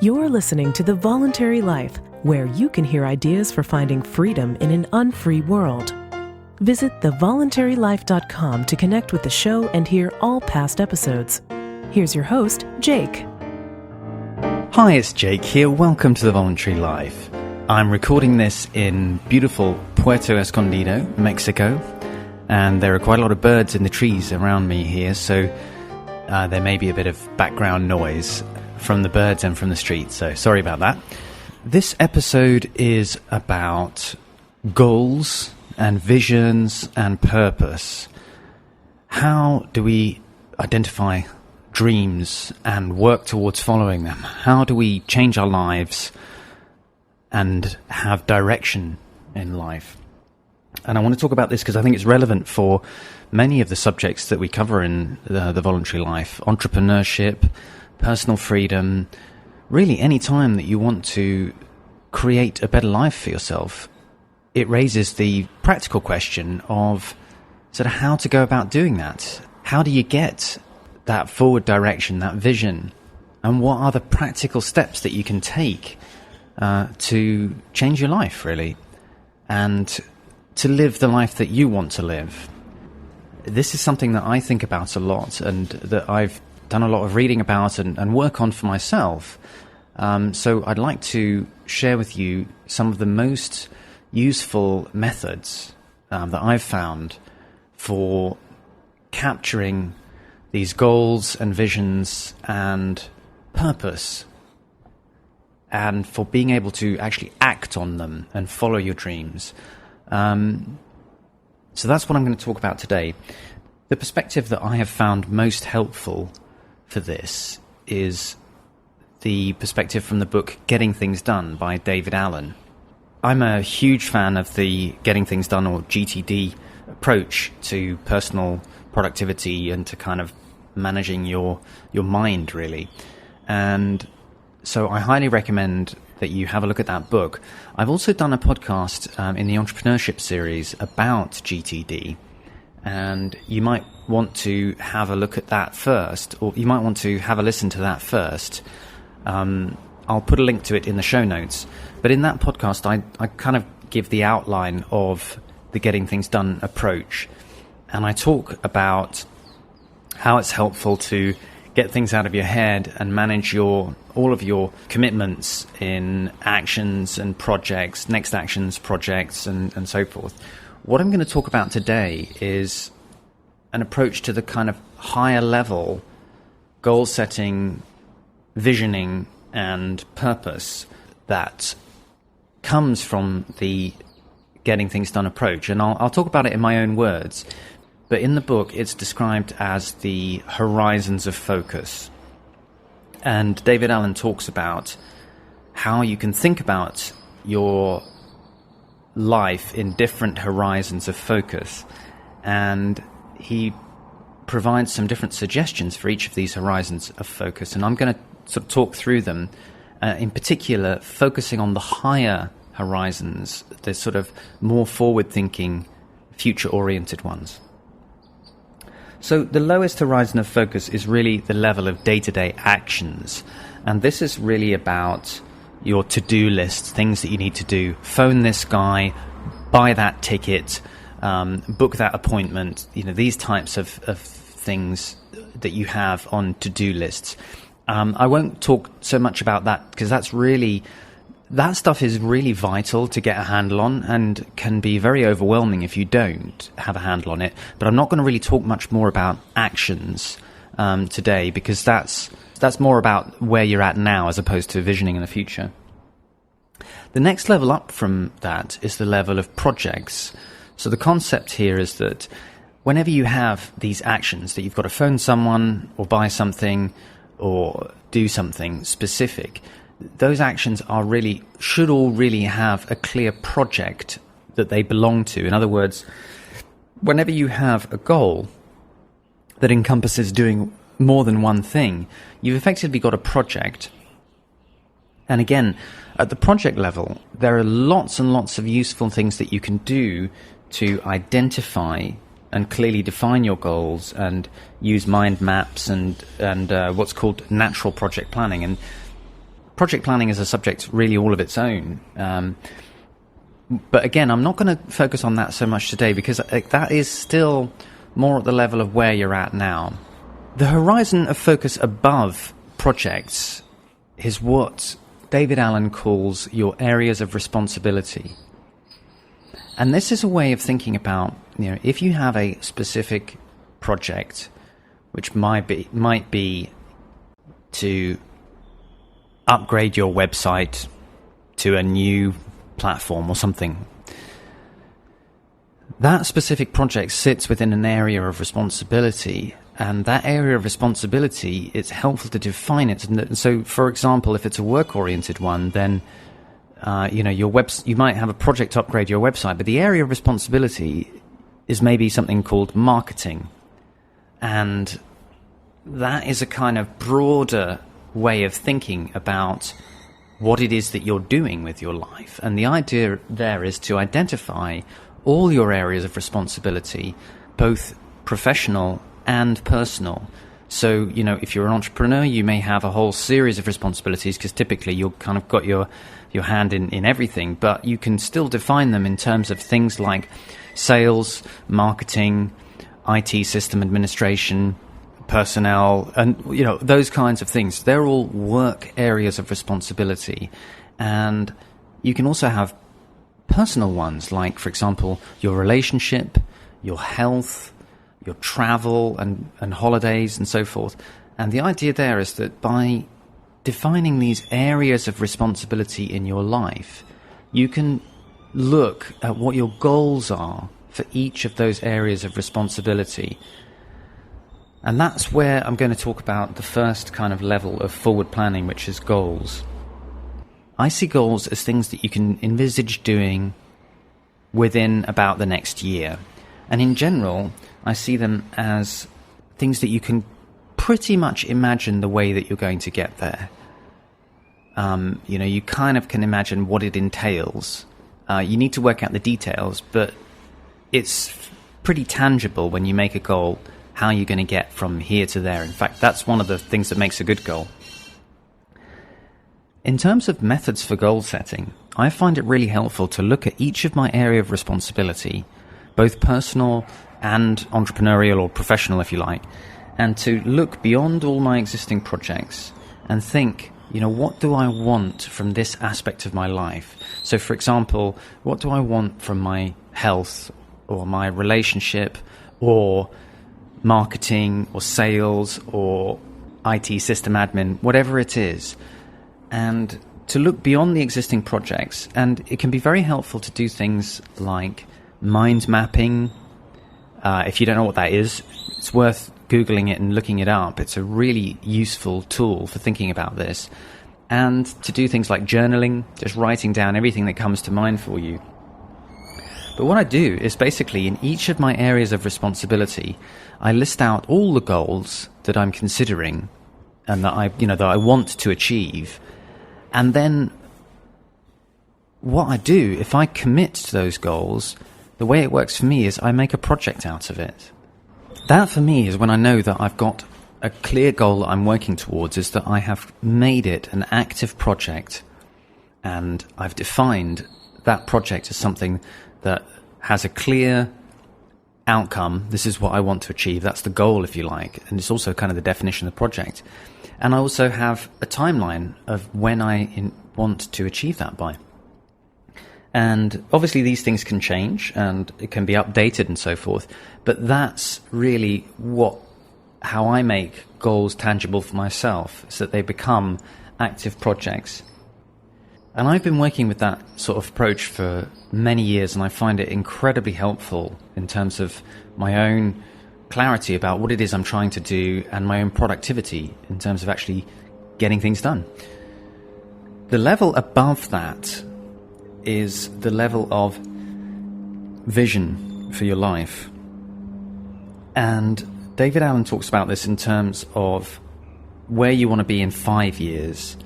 You're listening to The Voluntary Life, where you can hear ideas for finding freedom in an unfree world. Visit thevoluntarylife.com to connect with the show and hear all past episodes. Here's your host, Jake. Hi, it's Jake here. Welcome to The Voluntary Life. I'm recording this in beautiful Puerto Escondido, Mexico, and there are quite a lot of birds in the trees around me here, so there may be a bit of background noise from the birds and from the street, so sorry about that. This episode is about goals and visions and purpose. How do we identify dreams and work towards following them? How do we change our lives and have direction in life? And I want to talk about this because I think it's relevant for many of the subjects that we cover in the voluntary life: entrepreneurship, personal freedom, really any time that you want to create a better life for yourself. It raises the practical question of sort of how to go about doing that. How do you get that forward direction, that vision, and what are the practical steps that you can take to change your life, really, and to live the life that you want to live? This is something that I think about a lot and that I've done a lot of reading about and work on for myself. So I'd like to share with you some of the most useful methods that I've found for capturing these goals and visions and purpose, and for being able to actually act on them and follow your dreams. So that's what I'm going to talk about today. The perspective that I have found most helpful for this is the perspective from the book Getting Things Done by David Allen. I'm a huge fan of the Getting Things Done, or GTD, approach to personal productivity and to kind of managing your mind, really. And so I highly recommend that you have a look at that book. I've also done a podcast in the entrepreneurship series about GTD, and you might want to have a look at that first, or you might want to have a listen to that first. I'll put a link to it in the show notes. But in that podcast, I kind of give the outline of the Getting Things Done approach, and I talk about how it's helpful to get things out of your head and manage all of your commitments in actions and projects, next actions, projects, and so forth. What I'm going to talk about today is an approach to the kind of higher level goal setting, visioning, and purpose that comes from the Getting Things Done approach. And I'll talk about it in my own words. But in the book, it's described as the horizons of focus. And David Allen talks about how you can think about your life in different horizons of focus. And he provides some different suggestions for each of these horizons of focus. And I'm going to sort of talk through them, in particular focusing on the higher horizons, the sort of more forward-thinking, future-oriented ones. So the lowest horizon of focus is really the level of day-to-day actions. And this is really about your to-do list, things that you need to do. Phone this guy, buy that ticket, book that appointment, these types of things that you have on to-do lists. I won't talk so much about that because that stuff is really vital to get a handle on and can be very overwhelming if you don't have a handle on it. But I'm not going to really talk much more about actions today, because that's more about where you're at now as opposed to visioning in the future. The next level up from that is the level of projects. So the concept here is that whenever you have these actions, that you've got to phone someone or buy something or do something specific, those actions should all really have a clear project that they belong to. In other words, whenever you have a goal that encompasses doing more than one thing, you've effectively got a project. And again, at the project level, there are lots and lots of useful things that you can do to identify and clearly define your goals and use mind maps and what's called natural project planning. And project planning is a subject really all of its own. But again, I'm not going to focus on that so much today, because that is still more at the level of where you're at now. The horizon of focus above projects is what David Allen calls your areas of responsibility. And this is a way of thinking about, if you have a specific project, which might be to upgrade your website to a new platform or something. That specific project sits within an area of responsibility, and that area of responsibility, it's helpful to define it. And so, for example, if it's a work-oriented one, then you might have a project to upgrade your website, but the area of responsibility is maybe something called marketing. And that is a kind of broader way of thinking about what it is that you're doing with your life. And the idea there is to identify all your areas of responsibility, both professional and personal. So, if you're an entrepreneur, you may have a whole series of responsibilities, because typically you've kind of got your hand in everything, but you can still define them in terms of things like sales, marketing, IT system administration, personnel, and those kinds of things. They're all work areas of responsibility. And you can also have personal ones, like, for example, your relationship, your health, your travel and holidays and so forth. And the idea there is that by defining these areas of responsibility in your life, you can look at what your goals are for each of those areas of responsibility. And that's where I'm going to talk about the first kind of level of forward planning, which is goals. I see goals as things that you can envisage doing within about the next year. And in general, I see them as things that you can pretty much imagine the way that you're going to get there. You kind of can imagine what it entails. You need to work out the details, but it's pretty tangible when you make a goal, how you're going to get from here to there. In fact, that's one of the things that makes a good goal. In terms of methods for goal setting, I find it really helpful to look at each of my area of responsibility, both personal and entrepreneurial or professional, if you like, and to look beyond all my existing projects and think, what do I want from this aspect of my life? So, for example, what do I want from my health or my relationship or marketing or sales or IT system admin, whatever it is, and to look beyond the existing projects. And it can be very helpful to do things like mind mapping. If you don't know what that is, it's worth Googling it and looking it up. It's a really useful tool for thinking about this. And to do things like journaling, just writing down everything that comes to mind for you. But what I do is basically in each of my areas of responsibility, I list out all the goals that I'm considering and that I want to achieve. And then what I do, if I commit to those goals, the way it works for me is I make a project out of it. That for me is when I know that I've got a clear goal that I'm working towards, is that I have made it an active project and I've defined that project as something that has a clear outcome. This is what I want to achieve. That's the goal, if you like. And it's also kind of the definition of the project. And I also have a timeline of when I want to achieve that by. And obviously these things can change and it can be updated and so forth. But that's really how I make goals tangible for myself, so that they become active projects. And I've been working with that sort of approach for many years, and I find it incredibly helpful in terms of my own clarity about what it is I'm trying to do and my own productivity in terms of actually getting things done. The level above that is the level of vision for your life. And David Allen talks about this in terms of where you want to be in 5 years,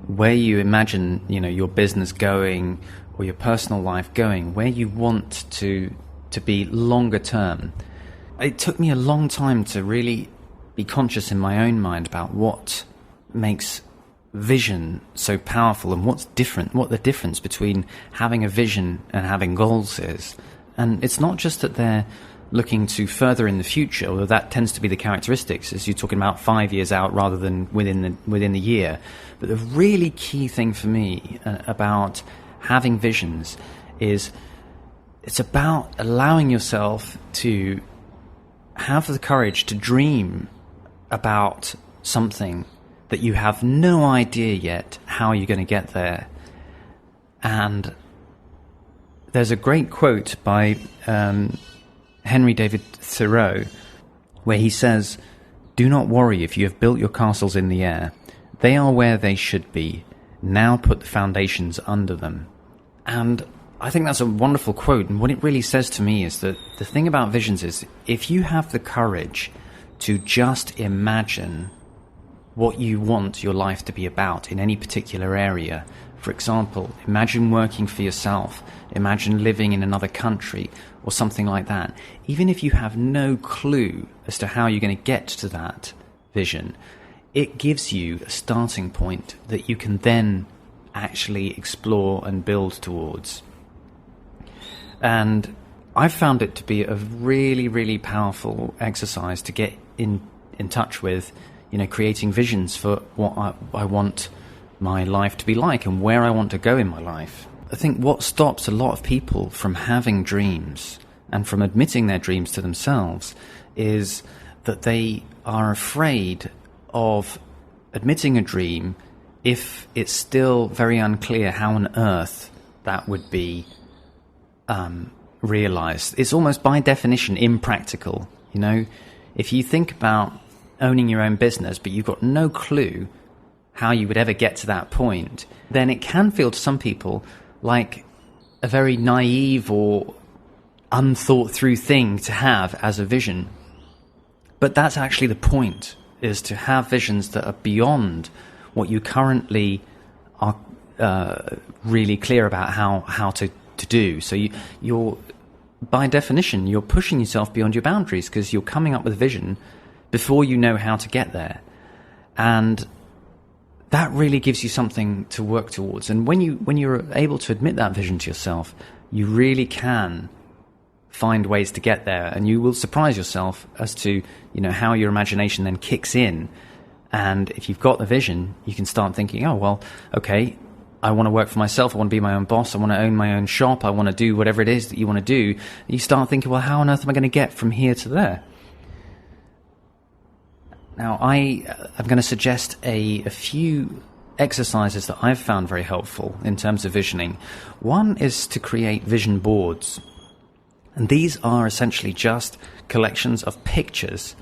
where you imagine, your business going or your personal life going, where you want to be longer term. It took me a long time to really be conscious in my own mind about what makes vision so powerful, and what the difference between having a vision and having goals is. And it's not just that they're looking to further in the future, although that tends to be the characteristics, as you're talking about 5 years out rather than within the year. But the really key thing for me about having visions is it's about allowing yourself to have the courage to dream about something that you have no idea yet how you're going to get there. And there's a great quote by Henry David Thoreau where he says, "Do not worry if you have built your castles in the air. They are where they should be. Now put the foundations under them." And I think that's a wonderful quote, and what it really says to me is that the thing about visions is if you have the courage to just imagine what you want your life to be about in any particular area. For example, imagine working for yourself, imagine living in another country or something like that. Even if you have no clue as to how you're going to get to that vision, it gives you a starting point that you can then actually explore and build towards. And I've found it to be a really, really powerful exercise to get in touch with, creating visions for what I want my life to be like and where I want to go in my life. I think what stops a lot of people from having dreams and from admitting their dreams to themselves is that they are afraid of admitting a dream if it's still very unclear how on earth that would be realized. It's almost by definition impractical. If you think about owning your own business, but you've got no clue how you would ever get to that point, then it can feel to some people like a very naive or unthought through thing to have as a vision. But that's actually the point, is to have visions that are beyond what you currently are really clear about how to do. So you're by definition, you're pushing yourself beyond your boundaries because you're coming up with a vision before you know how to get there. And that really gives you something to work towards. And when you're able to admit that vision to yourself, you really can find ways to get there, and you will surprise yourself as to how your imagination then kicks in. And if you've got the vision, you can start thinking, oh well, okay, I want to work for myself, I want to be my own boss, I want to own my own shop, I want to do whatever it is that you want to do. You start thinking, well, how on earth am I going to get from here to there? Now, I'm going to suggest a few exercises that I've found very helpful in terms of visioning. One is to create vision boards. And these are essentially just collections of pictures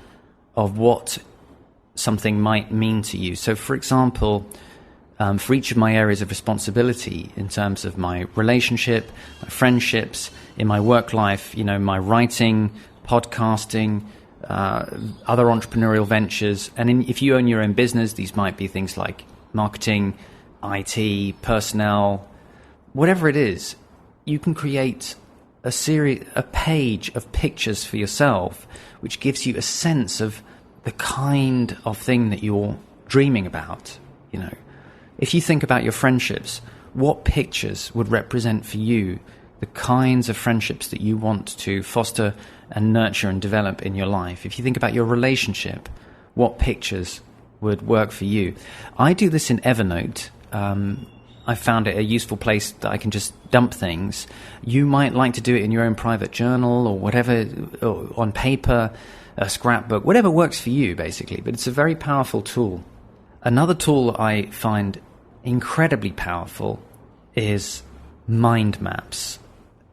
of what something might mean to you. So, for example, for each of my areas of responsibility in terms of my relationship, my friendships, in my work life, my writing, podcasting, other entrepreneurial ventures, and if you own your own business, these might be things like marketing, IT, personnel, whatever it is. You can create a page of pictures for yourself, which gives you a sense of the kind of thing that you're dreaming about. If you think about your friendships, what pictures would represent for you the kinds of friendships that you want to foster and nurture and develop in your life? If you think about your relationship, what pictures would work for you? I do this in Evernote. I found it a useful place that I can just dump things. You might like to do it in your own private journal or whatever, or on paper, a scrapbook, whatever works for you, basically. But it's a very powerful tool. Another tool I find incredibly powerful is mind maps.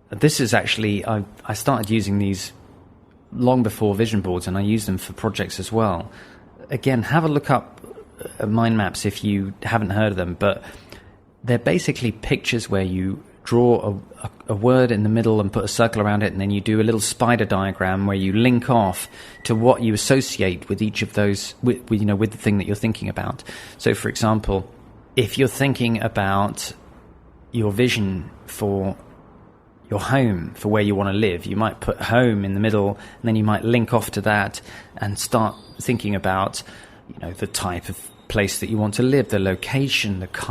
This is actually, I started using these long before vision boards, and I use them for projects as well. Again, have a look up mind maps if you haven't heard of them, but they're basically pictures where you draw a word in the middle and put a circle around it, and then you do a little spider diagram where you link off to what you associate with each of those, with the thing that you're thinking about. So, for example, if you're thinking about your vision for your home, for where you want to live, you might put home in the middle, and then you might link off to that and start thinking about the type of place that you want to live, the location, the kind